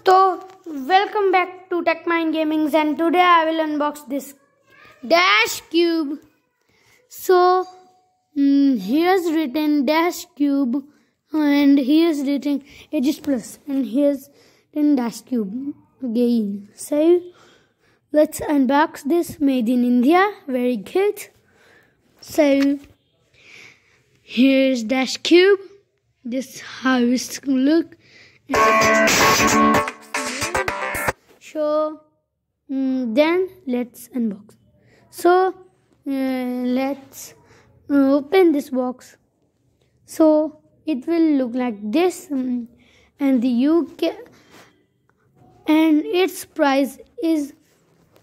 So, welcome back to Techmine Gamingz, and today I will unbox this dash cube. So, here's written dash cube, and here's written Aegis Plus, and here's written dash cube again. So, let's unbox this. Made in India, very good. So, here's dash cube. This is how it's look. So then let's unbox. So let's open this box. So it will look like this, and its price is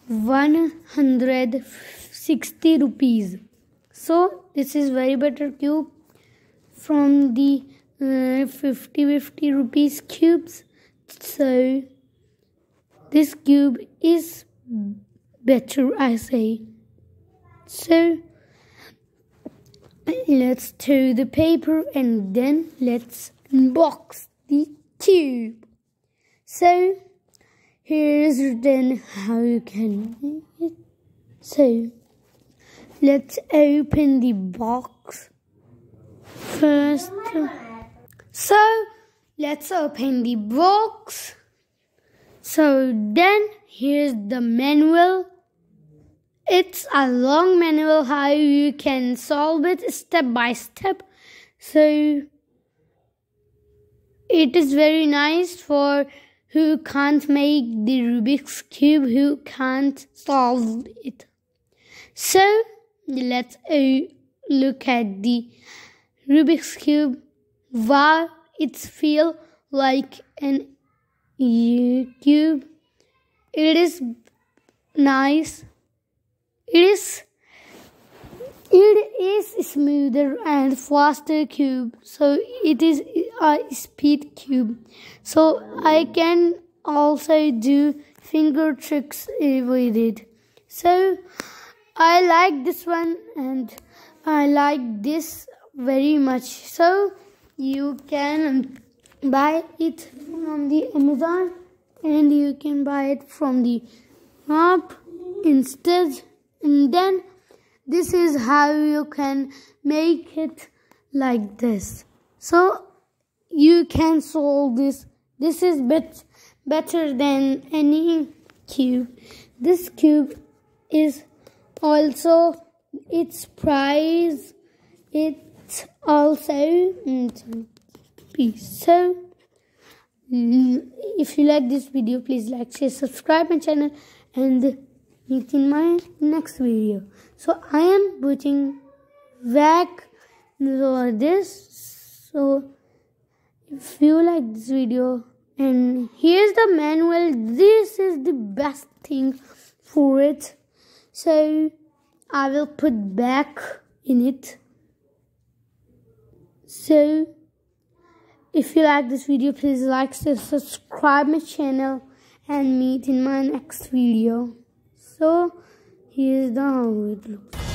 160 rupees. So this is very better cube from the 50 rupees cubes. So this cube is better, I say. So let's tear the paper and then let's unbox the cube. So here is written how you can make it. So let's open the box first. So let's open the box. So then here's the manual. It's a long manual how you can solve it step by step. So it is very nice for who can't make the Rubik's Cube, who can't solve it. So let's look at the Rubik's Cube. Wow, it feels like an cube. It is nice. It is smoother and faster cube. So it is a speed cube. So I can also do finger tricks with it. So I like this one and I like this very much. So you can buy it from the Amazon, and you can buy it from the app instead. And then this is how you can make it like this. So you can solve this. This is better than any cube. This cube is also its price. It's also so if you like this video, please like, share, subscribe my channel, and meet in my next video. So I am putting back this. So if you like this video, and here's the manual, this is the best thing for it. So I will put back in it. So if you like this video, please like, subscribe my channel, and meet in my next video. So here's the how it looks.